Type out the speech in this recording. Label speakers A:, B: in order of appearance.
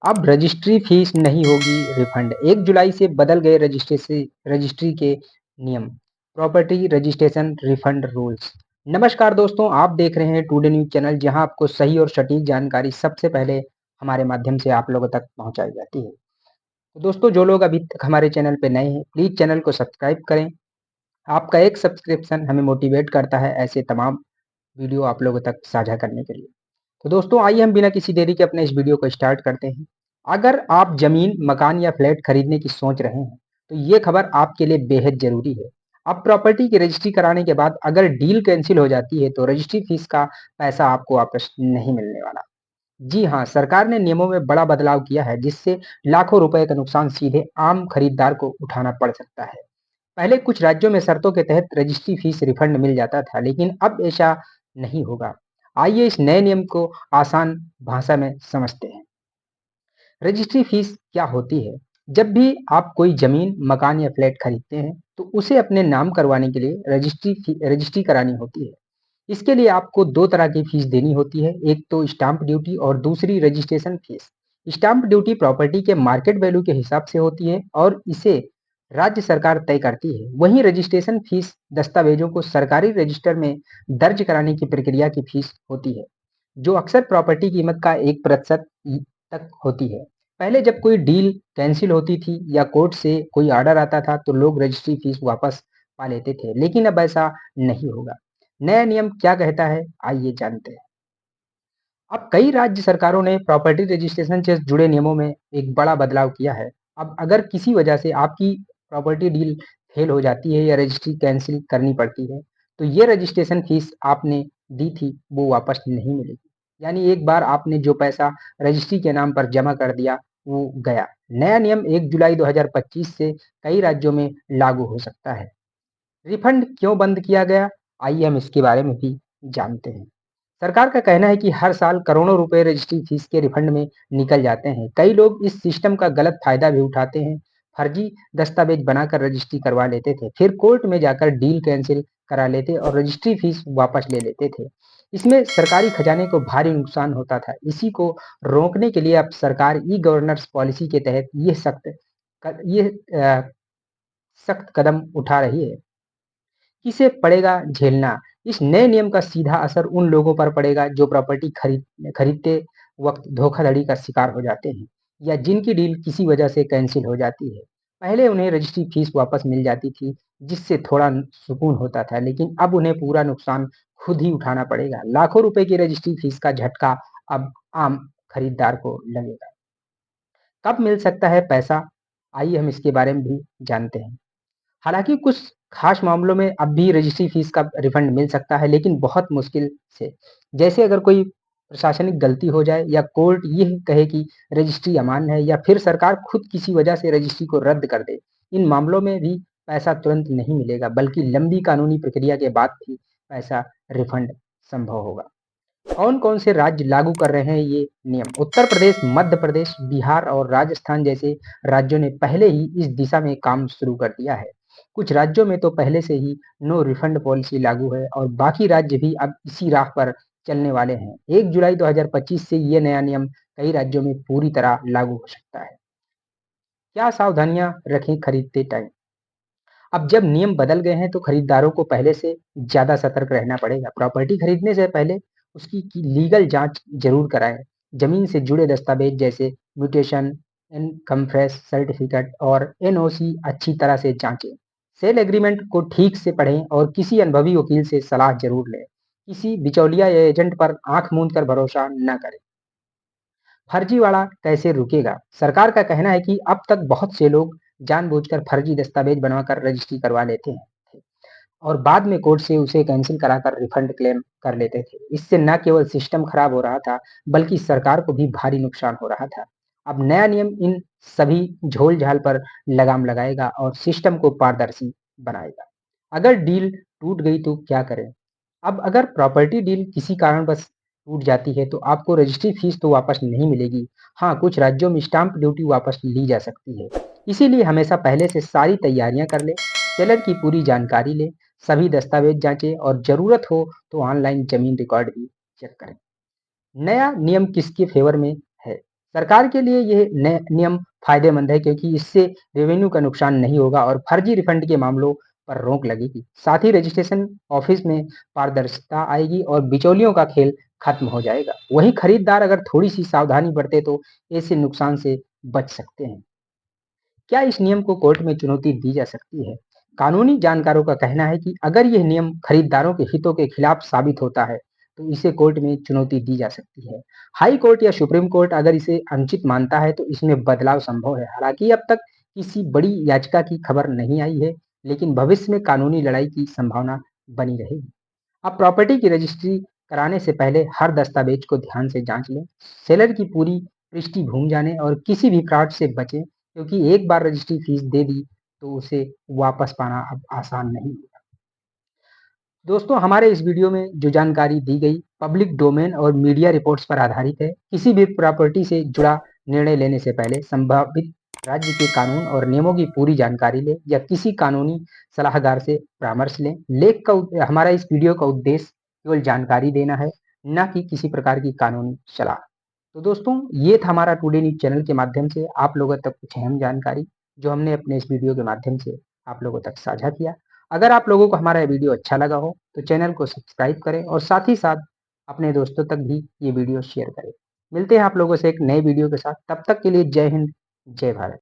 A: अब registry fees नहीं होगी रिफंड। 1 जुलाई से बदल गए रजिस्ट्री के नियम। Property registration refund rules. नमस्कार दोस्तों, आप देख रहे हैं टुडे न्यूज़ चैनल, जहां आपको सही और सटीक जानकारी सबसे पहले हमारे माध्यम से आप लोगों तक पहुंचाई जाती है। तो दोस्तों, जो लोग अभी तक हमारे चैनल पे नए हैं, प्लीज़ चैनल को सब्सक्राइब करें। आपका एक सब्सक्रिप्शन हमें मोटिवेट करता है ऐसे तमाम वीडियो आप लोगों तक साझा करने के लिए। तो दोस्तों, आइए हम बिना किसी देरी के अपने इस वीडियो को स्टार्ट करते हैं। अगर आप ज़मीन, मकान या फ्लैट खरीदने की सोच रहे हैं, तो ये खबर आपके लिए बेहद ज़रूरी है। अब प्रॉपर्टी की रजिस्ट्री कराने के बाद अगर डील कैंसल हो जाती है, तो रजिस्ट्री फीस का पैसा आपको वापस नहीं मिलने वाला। जी हाँ, सरकार ने नियमों में बड़ा बदलाव किया है, जिससे लाखों रुपए का नुकसान सीधे आम खरीदार को उठाना पड़ सकता है। पहले कुछ राज्यों में शर्तों के तहत रजिस्ट्री फीस रिफंड मिल जाता था, लेकिन अब ऐसा नहीं होगा। आइए इस नए नियम को आसान भाषा में समझते हैं। रजिस्ट्री फीस क्या होती है? जब भी आप कोई जमीन, मकान या फ्लैट खरीदते हैं, तो उसे अपने नाम करवाने के लिए रजिस्ट्री करानी होती है। इसके लिए आपको दो तरह की फीस देनी होती है, एक तो स्टाम्प ड्यूटी और दूसरी registration fees. Stamp duty property के मार्केट वैल्यू के हिसाब से होती है और इसे राज्य सरकार तय करती है। वहीं रजिस्ट्रेशन फीस दस्तावेजों को सरकारी रजिस्टर में दर्ज कराने की प्रक्रिया की फीस होती है, जो अक्सर प्रॉपर्टी कीमत का 1% तक होती है। पहले जब कोई डील कैंसिल होती थी या कोर्ट से कोई ऑर्डर आता था, तो लोग रजिस्ट्री फीस वापस पा लेते थे, लेकिन अब ऐसा नहीं होगा। नया नियम क्या कहता है, आइए जानते हैं। अब कई राज्य सरकारों ने प्रॉपर्टी रजिस्ट्रेशन से जुड़े नियमों में एक बड़ा बदलाव किया है। अब अगर किसी वजह से आपकी प्रॉपर्टी डील फेल हो जाती है या रजिस्ट्री कैंसिल करनी पड़ती है, तो ये रजिस्ट्रेशन फीस आपने दी थी, वो वापस नहीं मिलेगी। यानी एक बार आपने जो पैसा रजिस्ट्री के नाम पर जमा कर दिया, वो गया। नया नियम 1 जुलाई 2025 से कई राज्यों में लागू हो सकता है। रिफंड क्यों बंद किया गया? आइए हम इसके बारे में भी जानते हैं। सरकार का कहना है कि हर साल करोड़ों रुपए रजिस्ट्री फीस के रिफंड में निकल जाते हैं। कई लोग इस सिस्टम का गलत फायदा भी उठाते हैं। फर्जी दस्तावेज बनाकर रजिस्ट्री करवा लेते थे, फिर कोर्ट में जाकर डील कैंसिल करा लेते और रजिस्ट्री फीस वापस ले लेते थे। इसमें सरकारी खजाने को भारी नुकसान होता था। इसी को रोकने के लिए अब सरकार ई गवर्नेंस पॉलिसी के तहत ये सख्त कदम उठा रही है। किसे पड़ेगा झेलना? इस नए नियम का सीधा असर उन लोगों पर पड़ेगा जो प्रॉपर्टी खरीदते वक्त धोखाधड़ी का शिकार हो जाते हैं या जिनकी डील किसी वजह से कैंसिल हो जाती है। पहले उन्हें रजिस्ट्री फीस वापस मिल जाती थी, जिससे थोड़ा सुकून होता था, लेकिन अब उन्हें पूरा नुकसान खुद ही उठाना पड़ेगा। लाखों रुपए की रजिस्ट्री फीस का झटका अब आम खरीदार को लगेगा। कब मिल सकता है पैसा? आइए हम इसके बारे में भी जानते हैं। हालाँकि कुछ खास मामलों में अब भी रजिस्ट्री फीस का रिफंड मिल सकता है, लेकिन बहुत मुश्किल से। जैसे अगर कोई प्रशासनिक गलती हो जाए या कोर्ट ये कहे कि रजिस्ट्री अमान्य है या फिर सरकार खुद किसी वजह से रजिस्ट्री को रद्द कर दे। इन मामलों में भी पैसा तुरंत नहीं मिलेगा, बल्कि लंबी कानूनी प्रक्रिया के बाद भी पैसा रिफंड संभव होगा। कौन-कौन से राज्य लागू कर रहे हैं ये नियम? उत्तर प्रदेश, मध्य प्रदेश, बिहार और राजस्थान जैसे राज्यों ने पहले ही इस दिशा में काम शुरू कर दिया है। कुछ राज्यों में तो पहले से ही नो रिफंड पॉलिसी लागू है और बाकी राज्य भी अब इसी राह पर चलने वाले हैं। 1 जुलाई 2025 से ये नया नियम कई राज्यों में पूरी तरह लागू हो सकता है। क्या सावधानियां रखें खरीदते टाइम? अब जब नियम बदल गए हैं, तो खरीदारों को पहले से ज़्यादा सतर्क रहना पड़ेगा। प्रॉपर्टी खरीदने से पहले उसकी लीगल जाँच ज़रूर कराएँ। ज़मीन से जुड़े दस्तावेज जैसे म्यूटेशन, इनकम टैक्स सर्टिफिकेट और एनओसी अच्छी तरह से जाँचें। सेल एग्रीमेंट को ठीक से पढ़ें और किसी अनुभवी वकील से सलाह ज़रूर लें। किसी बिचौलिया या एजेंट पर आँख मूंद कर भरोसा न करें। फर्जीवाड़ा कैसे रुकेगा? सरकार का कहना है कि अब तक बहुत से लोग जानबूझकर फर्जी दस्तावेज बनवाकर रजिस्ट्री करवा लेते हैं और बाद में कोर्ट से उसे कैंसिल कराकर रिफंड क्लेम कर लेते थे। इससे न केवल सिस्टम खराब हो रहा था, बल्कि सरकार को भी भारी नुकसान हो रहा था। अब नया नियम इन सभी झोल-झाल पर लगाम लगाएगा और सिस्टम को पारदर्शी बनाएगा। अगर डील टूट गई तो क्या करें? अब अगर प्रॉपर्टी डील किसी कारणवश टूट जाती है, तो आपको रजिस्ट्री फीस तो वापस नहीं मिलेगी। हाँ, कुछ राज्यों में स्टाम्प ड्यूटी वापस ली जा सकती है। इसीलिए हमेशा पहले से सारी तैयारियां कर लें, सेलर की पूरी जानकारी लें, सभी दस्तावेज जांचें और ज़रूरत हो तो ऑनलाइन ज़मीन रिकॉर्ड भी चेक करें। नया नियम किसके फेवर में है? सरकार के लिए ये नियम फायदेमंद है क्योंकि इससे रेवेन्यू का नुकसान नहीं होगा और फर्जी रिफंड के मामलों पर रोक लगेगी। साथ ही रजिस्ट्रेशन ऑफिस में पारदर्शिता आएगी और बिचौलियों का खेल खत्म हो जाएगा। वहीं खरीदार अगर थोड़ी सी सावधानी बरते तो ऐसे नुकसान से बच सकते हैं। क्या इस नियम को कोर्ट में चुनौती दी जा सकती है? कानूनी जानकारों का कहना है कि अगर यह नियम खरीदारों के हितों के खिलाफ साबित होता है, तो इसे कोर्ट में चुनौती दी जा सकती है। हाई कोर्ट या सुप्रीम कोर्ट अगर इसे अनुचित मानता है, तो इसमें बदलाव संभव है। हालांकि अब तक किसी बड़ी याचिका की खबर नहीं आई है, लेकिन भविष्य में कानूनी लड़ाई की संभावना बनी रहेगी। आप प्रॉपर्टी की रजिस्ट्री कराने से पहले हर दस्तावेज को ध्यान से जांच लें। सेलर की पूरी पृष्ठभूमि जानें और किसी भी फ्रॉड से बचें, क्योंकि एक बार रजिस्ट्री फीस दे दी तो उसे वापस पाना अब आसान नहीं है। दोस्तों, हमारे इस वीडियो में जो जानकारी दी गई पब्लिक डोमेन और मीडिया रिपोर्ट्स पर आधारित है। किसी भी प्रॉपर्टी से जुड़ा निर्णय लेने से पहले संभावित राज्य के कानून और नियमों की पूरी जानकारी लें या किसी कानूनी सलाहकार से परामर्श लें। हमारा इस वीडियो का उद्देश्य केवल जानकारी देना है, न कि किसी प्रकार की कानूनी सलाह। तो दोस्तों, ये था हमारा टुडे न्यूज चैनल के माध्यम से आप लोगों तक कुछ अहम जानकारी जो हमने अपने इस वीडियो के माध्यम से आप लोगों तक साझा किया। अगर आप लोगों को हमारा ये वीडियो अच्छा लगा हो तो चैनल को सब्सक्राइब करें और साथ ही साथ अपने दोस्तों तक भी ये वीडियो शेयर करें। मिलते हैं आप लोगों से एक नए वीडियो के साथ, तब तक के लिए जय हिंद, जय भारत।